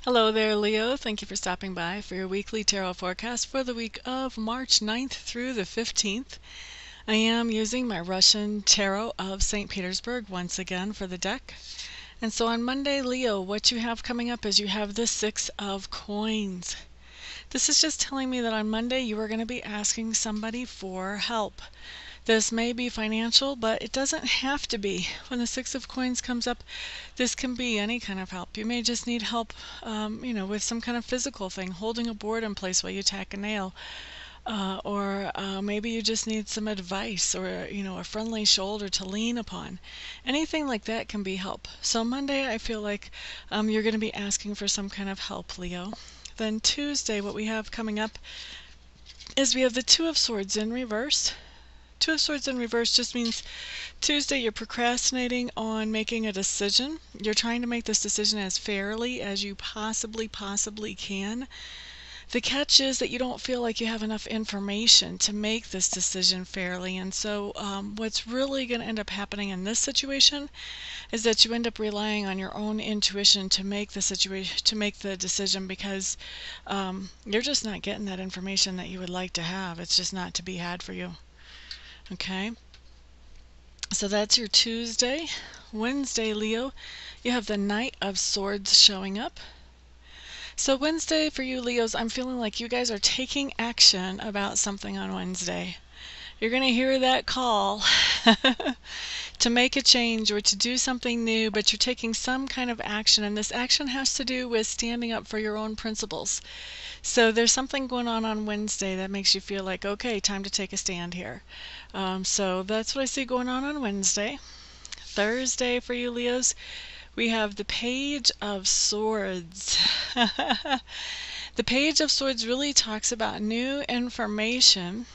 Hello there, Leo. Thank you for stopping by for your weekly tarot forecast for the week of March 9th through the 15th. I am using my Russian Tarot of St. Petersburg once again for the deck. And so on Monday, Leo, what you have coming up is you have the Six of Coins. This is just telling me that on Monday you are going to be asking somebody for help. This may be financial, but it doesn't have to be. When the Six of Coins comes up, this can be any kind of help. You may just need help, with some kind of physical thing, holding a board in place while you tack a nail. Or maybe you just need some advice or, a friendly shoulder to lean upon. Anything like that can be help. So Monday, I feel like you're going to be asking for some kind of help, Leo. Then Tuesday, what we have coming up is we have the Two of Swords in reverse. Two of Swords in reverse just means Tuesday you're procrastinating on making a decision. You're trying to make this decision as fairly as you possibly can. The catch is that you don't feel like you have enough information to make this decision fairly, and so what's really going to end up happening in this situation is that you end up relying on your own intuition to make the decision because you're just not getting that information that you would like to have. It's just not to be had for you. Okay, so that's your Tuesday. Wednesday, Leo, you have the Knight of Swords showing up. So Wednesday for you, Leos, I'm feeling like you guys are taking action about something on Wednesday. You're going to hear that call to make a change or to do something new, but you're taking some kind of action, and this action has to do with standing up for your own principles. So there's something going on Wednesday that makes you feel like, okay, time to take a stand here. So that's what I see going on Wednesday. Thursday for you, Leos, we have the Page of Swords. The Page of Swords really talks about new information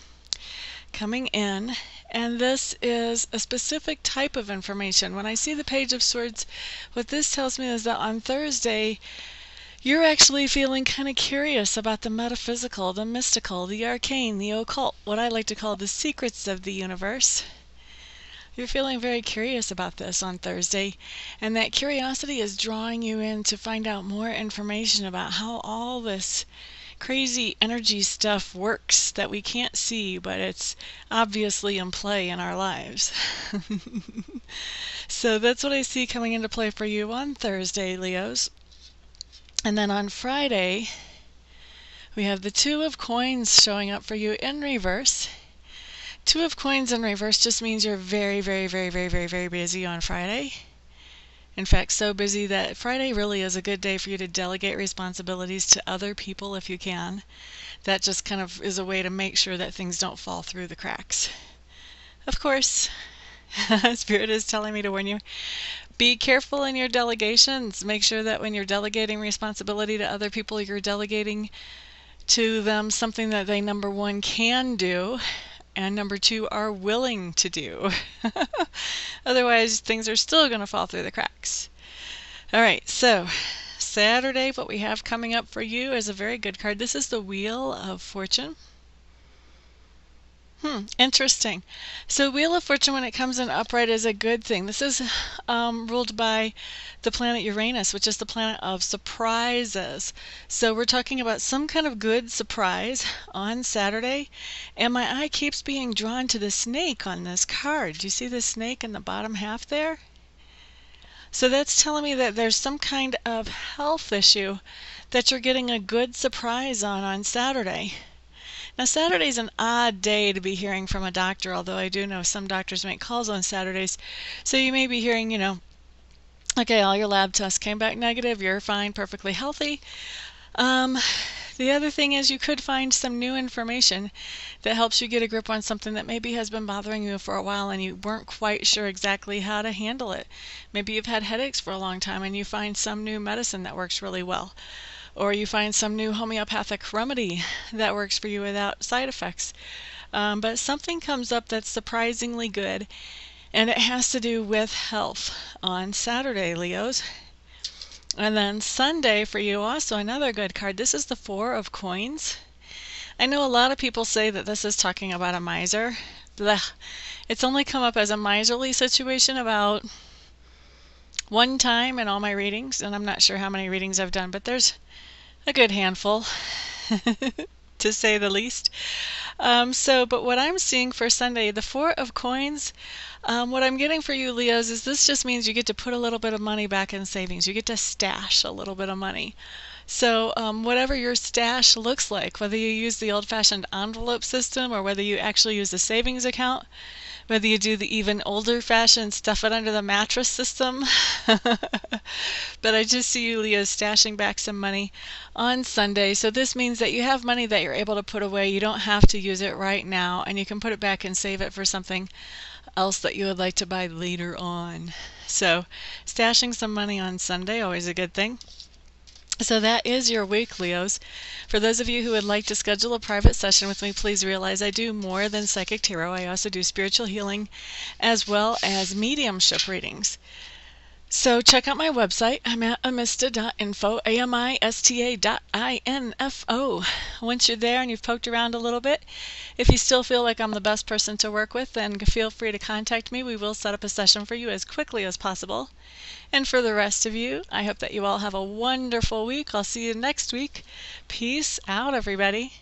coming in, and this is a specific type of information. When I see the Page of Swords, what this tells me is that on Thursday you're actually feeling kind of curious about the metaphysical, the mystical, the arcane, the occult, what I like to call the secrets of the universe. You're feeling very curious about this on Thursday, and that curiosity is drawing you in to find out more information about how all this crazy energy stuff works that we can't see, but it's obviously in play in our lives. So that's what I see coming into play for you on Thursday, Leos. And then on Friday, we have the Two of Coins showing up for you in reverse. Two of Coins in reverse just means you're very busy on Friday. In fact, so busy that Friday really is a good day for you to delegate responsibilities to other people if you can. That just kind of is a way to make sure that things don't fall through the cracks. Of course, Spirit is telling me to warn you, be careful in your delegations. Make sure that when you're delegating responsibility to other people, you're delegating to them something that they, number one, can do, and number two, are willing to do. Otherwise, things are still going to fall through the cracks. All right, so Saturday, what we have coming up for you is a very good card. This is the Wheel of Fortune. Interesting. So Wheel of Fortune, when it comes in upright, is a good thing. This is ruled by the planet Uranus, which is the planet of surprises. So we're talking about some kind of good surprise on Saturday. And my eye keeps being drawn to the snake on this card. Do you see the snake in the bottom half there? So that's telling me that there's some kind of health issue that you're getting a good surprise on Saturday. Now, Saturday's an odd day to be hearing from a doctor, although I do know some doctors make calls on Saturdays. So you may be hearing, okay, all your lab tests came back negative, you're fine, perfectly healthy. The other thing is you could find some new information that helps you get a grip on something that maybe has been bothering you for a while and you weren't quite sure exactly how to handle it. Maybe you've had headaches for a long time and you find some new medicine that works really well. Or you find some new homeopathic remedy that works for you without side effects. But something comes up that's surprisingly good, and it has to do with health on Saturday, Leos. And then Sunday for you, also another good card. This is the Four of Coins. I know a lot of people say that this is talking about a miser. Blech. It's only come up as a miserly situation about one time in all my readings, and I'm not sure how many readings I've done, but there's a good handful to say the least. But what I'm seeing for Sunday, the Four of Coins, what I'm getting for you Leos is this just means you get to put a little bit of money back in savings. You get to stash a little bit of money. So whatever your stash looks like, whether you use the old-fashioned envelope system or whether you actually use a savings account, whether you do the even older-fashioned stuff it under the mattress system. But I just see you Leos stashing back some money on Sunday. So this means that you have money that you're able to put away. You don't have to use it right now, and you can put it back and save it for something else that you would like to buy later on. So stashing some money on Sunday, always a good thing. So that is your week, Leos. For those of you who would like to schedule a private session with me, please realize I do more than psychic tarot. I also do spiritual healing as well as mediumship readings. So check out my website. I'm at amista.info, amista.info. Once you're there and you've poked around a little bit, if you still feel like I'm the best person to work with, then feel free to contact me. We will set up a session for you as quickly as possible. And for the rest of you, I hope that you all have a wonderful week. I'll see you next week. Peace out, everybody.